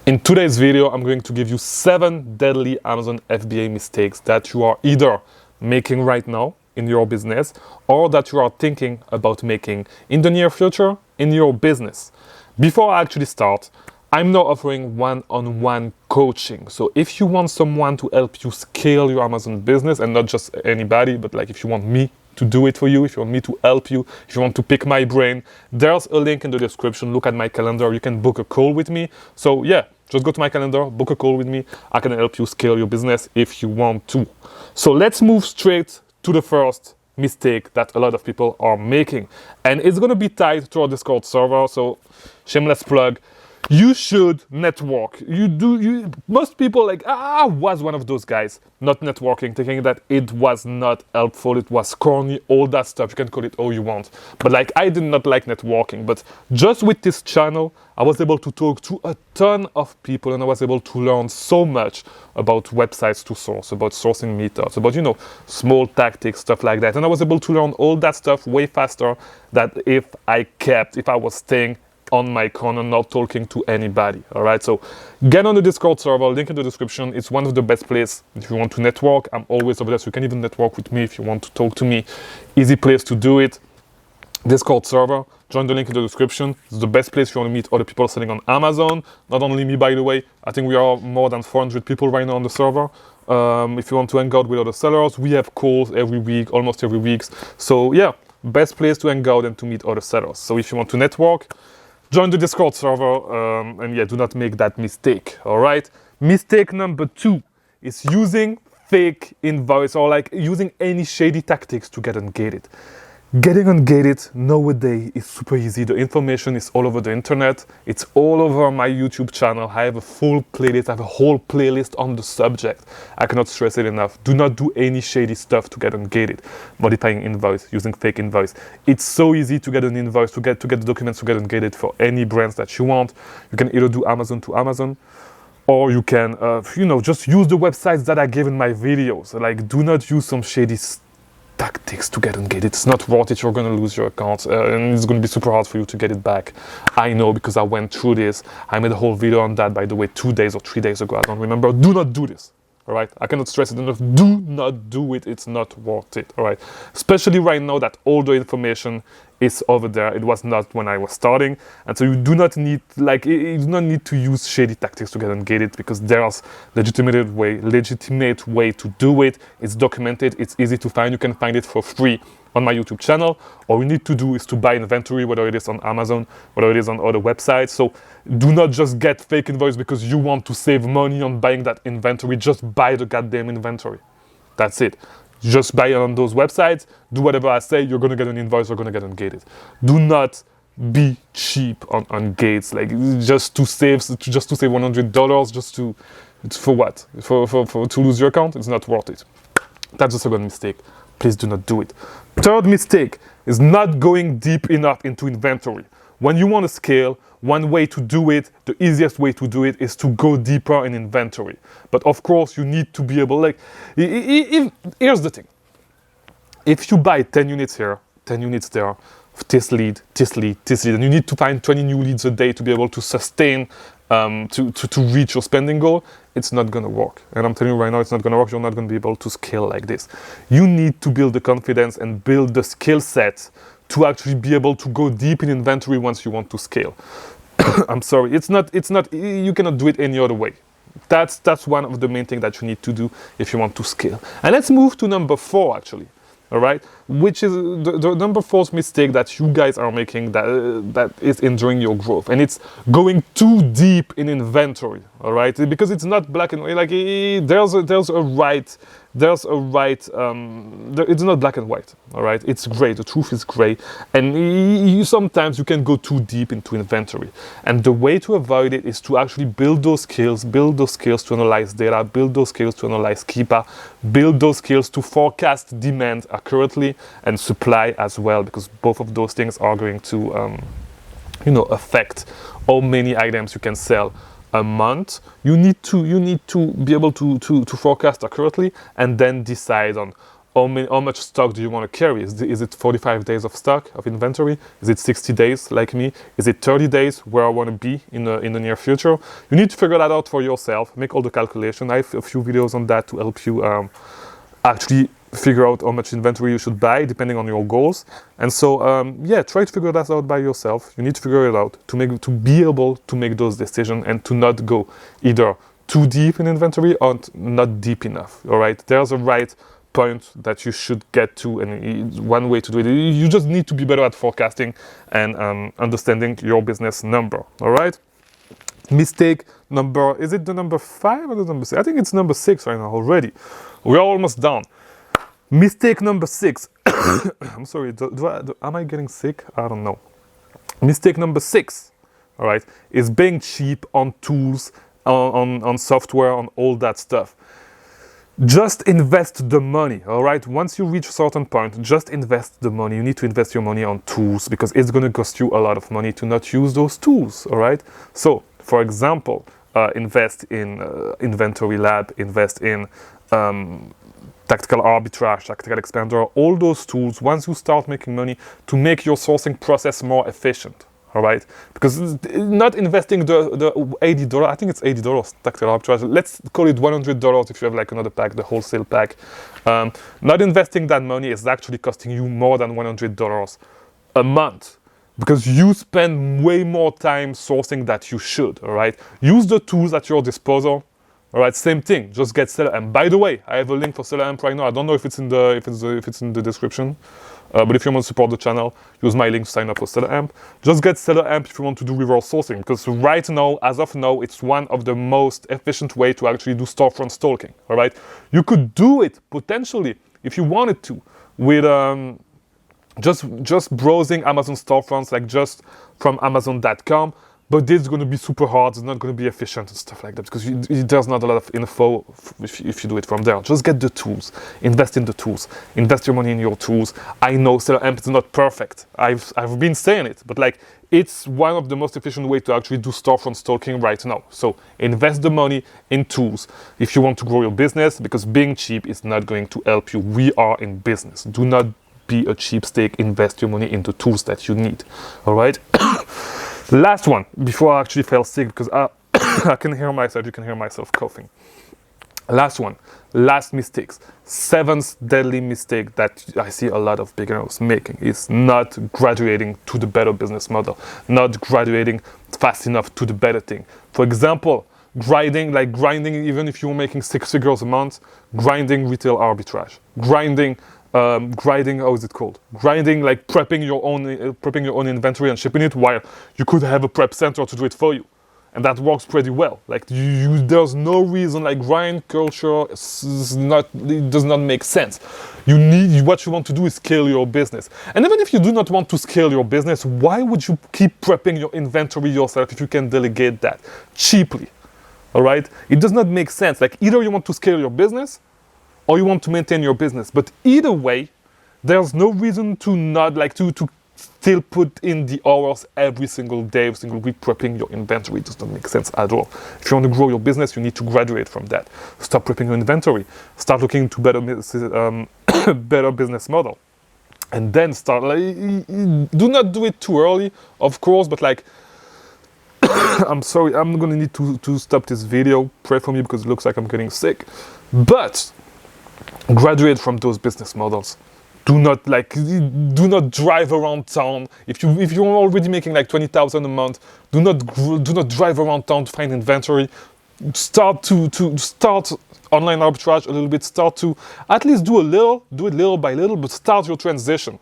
In today's video, I'm going to give you 7 deadly Amazon FBA mistakes that you are either making right now in your business or that you are thinking about making in the near future in your business. Before I actually start, I'm now offering one-on-one coaching. So if you want someone to help you scale your Amazon business, and not just anybody, but like if you want me to do it for you, if you want me to help you, if you want to pick my brain, there's a link in the description. Look at my calendar. You can book a call with me. So yeah, just go to my calendar, book a call with me. I can help you scale your business if you want to. So let's move straight to the first mistake that a lot of people are making. And it's going to be tied to our Discord server. So shameless plug. You should network. Most people was one of those guys not networking, thinking that it was not helpful, it was corny, all that stuff. You can call it all you want. But I did not like networking. But just with this channel, I was able to talk to a ton of people, and I was able to learn so much about websites to source, about sourcing methods, about, small tactics, stuff like that. And I was able to learn all that stuff way faster than if I was staying on my corner, not talking to anybody. All right, so get on the Discord server, link in the description. It's one of the best places if you want to network. I'm always over there, so you can even network with me if you want to talk to me. Easy place to do it. Discord server, join the link in the description. It's the best place if you want to meet other people selling on Amazon. Not only me, by the way. I think we are more than 400 people right now on the server. If you want to hang out with other sellers, we have calls every week, almost every week. So yeah, best place to hang out and to meet other sellers. So if you want to network, join the Discord server, and yeah, do not make that mistake, all right? Mistake number 2 is using fake invoice or using any shady tactics to get ungated. Getting ungated nowadays is super easy. The information is all over the internet. It's all over my YouTube channel. I have a full playlist. I have a whole playlist on the subject. I cannot stress it enough. Do not do any shady stuff to get ungated. Modifying invoice, using fake invoice. It's so easy to get an invoice, to get the documents to get ungated for any brands that you want. You can either do Amazon to Amazon, or you can, just use the websites that I gave in my videos. Do not use some shady tactics to get ungated. It's not worth it. You're going to lose your account, and it's going to be super hard for you to get it back. I know, because I went through this. I made a whole video on that, by the way, 2 days or 3 days ago. I don't remember. Do not do this. All right, I cannot stress it enough. Do not do it. It's not worth it. All right, especially right now that all the information is over there. It was not when I was starting, and so you do not need you do not need to use shady tactics to get ungated, because there's legitimate way to do it. It's documented. It's easy to find. You can find it for free on my YouTube channel. All you need to do is to buy inventory, whether it is on Amazon, whether it is on other websites. So do not just get fake invoice because you want to save money on buying that inventory. Just buy the goddamn inventory. That's it. Just buy it on those websites. Do whatever I say. You're gonna get an invoice. You're gonna get ungated. Do not be cheap on gates. Just to save $100. For what? For to lose your account? It's not worth it. That's the second mistake. Please do not do it. Third mistake is not going deep enough into inventory. When you want to scale, one way to do it, the easiest way to do it, is to go deeper in inventory. But of course, you need to be able, here's the thing. If you buy 10 units here, 10 units there, this lead, and you need to find 20 new leads a day to be able to sustain, to reach your spending goal, it's not going to work. And I'm telling you right now, it's not going to work. You're not going to be able to scale like this. You need to build the confidence and build the skill set to actually be able to go deep in inventory once you want to scale. I'm sorry, it's not, you cannot do it any other way. That's one of the main things that you need to do if you want to scale. And let's move to number 4, actually. All right, which is the number 4th mistake that you guys are making that is hindering your growth, and it's going too deep in inventory. All right, because it's not black and white. It's not black and white. All right, it's gray. The truth is gray, and sometimes you can go too deep into inventory. And the way to avoid it is to actually build those skills to analyze data, build those skills to analyze Keepa, build those skills to forecast demand accurately and supply as well, because both of those things are going to, affect how many items you can sell a month. You need to be able to forecast accurately and then decide on how much stock do you want to carry? Is it 45 days of stock, of inventory? Is it 60 days like me? Is it 30 days where I want to be in the near future? You need to figure that out for yourself, make all the calculation. I have a few videos on that to help you actually figure out how much inventory you should buy depending on your goals. And so yeah, try to figure that out by yourself. You need to figure it out to be able to make those decisions and to not go either too deep in inventory or not deep enough. All right, there's a right point that you should get to, and one way to do it, you just need to be better at forecasting and understanding your business number. All right, mistake number, is it the number 5 or the number 6? I think it's number 6 right now already. We're almost done. Mistake number 6. I'm sorry, am I getting sick? I don't know. Mistake number 6, all right, is being cheap on tools, on software, on all that stuff. Just invest the money, all right? Once you reach a certain point, just invest the money. You need to invest your money on tools because it's going to cost you a lot of money to not use those tools, all right? So, for example, invest in Inventory Lab, invest in tactical arbitrage, tactical expander, all those tools. Once you start making money, to make your sourcing process more efficient. All right, because not investing the $80, I think it's $80 tactical arbitrage. Let's call it $100 if you have like another pack, the wholesale pack. Not investing that money is actually costing you more than $100 a month because you spend way more time sourcing that you should. All right, use the tools at your disposal. All right, same thing. Just get Seller Amp. By the way, I have a link for Seller Amp right now. I don't know if it's in the description. But if you want to support the channel, use my link to sign up for Seller Amp. Just get Seller Amp if you want to do reverse sourcing, because right now, as of now, it's one of the most efficient way to actually do storefront stalking. All right, you could do it potentially if you wanted to with just browsing Amazon storefronts, like just from Amazon.com. But this is going to be super hard. It's not going to be efficient and stuff like that because there's not a lot of info if you do it from there. Just get the tools. Invest in the tools. Invest your money in your tools. I know Seller Amp is not perfect. I've been saying it, but like it's one of the most efficient way to actually do storefront stalking right now. So invest the money in tools if you want to grow your business, because being cheap is not going to help you. We are in business. Do not be a cheapskate. Invest your money into tools that you need. All right. Last one, before I actually fell sick, because I can hear myself, you can hear myself coughing. Last one, last mistakes. 7th deadly mistake that I see a lot of beginners making is not graduating to the better business model, not graduating fast enough to the better thing. For example, grinding, even if you're making 6 figures a month, grinding retail arbitrage, grinding, how is it called? Grinding, like prepping your own inventory and shipping it, while you could have a prep center to do it for you, and that works pretty well. Like there's no reason, like grind culture it does not make sense. What you want to do is scale your business, and even if you do not want to scale your business, why would you keep prepping your inventory yourself if you can delegate that cheaply? All right, it does not make sense. Like either you want to scale your business, or you want to maintain your business. But either way, there's no reason to not to still put in the hours every single day, every single week prepping your inventory. It does not make sense at all. If you want to grow your business, you need to graduate from that. Stop prepping your inventory. Start looking into better business model. And then start, do not do it too early, of course, but I'm sorry, I'm gonna need to stop this video. Pray for me because it looks like I'm getting sick. But graduate from those business models. Do not drive around town. If you're already making like 20,000 a month, do not drive around town to find inventory. Start online arbitrage a little bit. Start to at least do it little by little, but start your transition.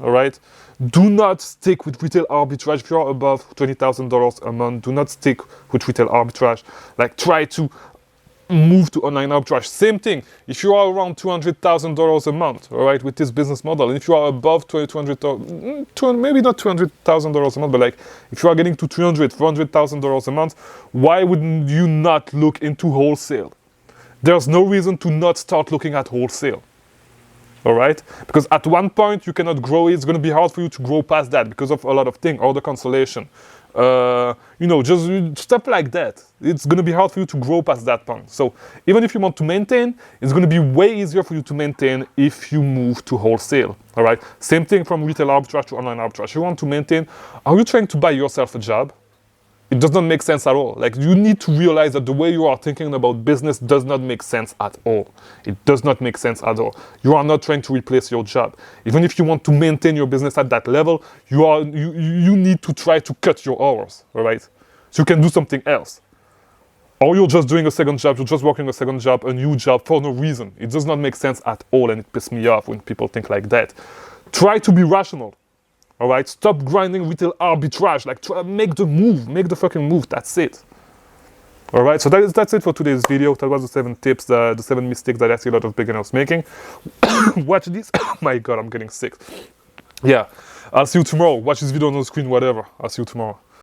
All right. Do not stick with retail arbitrage. If you're above $20,000 a month, do not stick with retail arbitrage. Like try to move to online arbitrage. Same thing. If you are around $200,000 a month, all right, with this business model, and if you are above $200,000, maybe not $200,000 a month, but like if you are getting to $300,000, $400,000 a month, why would you not look into wholesale? There's no reason to not start looking at wholesale. All right, because at one point you cannot grow. It's going to be hard for you to grow past that because of a lot of things, order cancellation, just stuff like that. It's going to be hard for you to grow past that point. So even if you want to maintain, it's going to be way easier for you to maintain if you move to wholesale. All right. Same thing from retail arbitrage to online arbitrage. You want to maintain. Are you trying to buy yourself a job? It does not make sense at all. Like, you need to realize that the way you are thinking about business does not make sense at all. It does not make sense at all. You are not trying to replace your job. Even if you want to maintain your business at that level, you need to try to cut your hours, all right? So you can do something else. Or you're just doing a second job, you're just working a second job, a new job for no reason. It does not make sense at all, and it pisses me off when people think like that. Try to be rational. All right, stop grinding retail arbitrage. Like, try to make the move, make the fucking move. That's it. All right, so that's it for today's video. That was the 7 tips, the 7 mistakes that I see a lot of beginners making. Watch this. Oh my God, I'm getting sick. Yeah, I'll see you tomorrow. Watch this video on the screen, whatever. I'll see you tomorrow.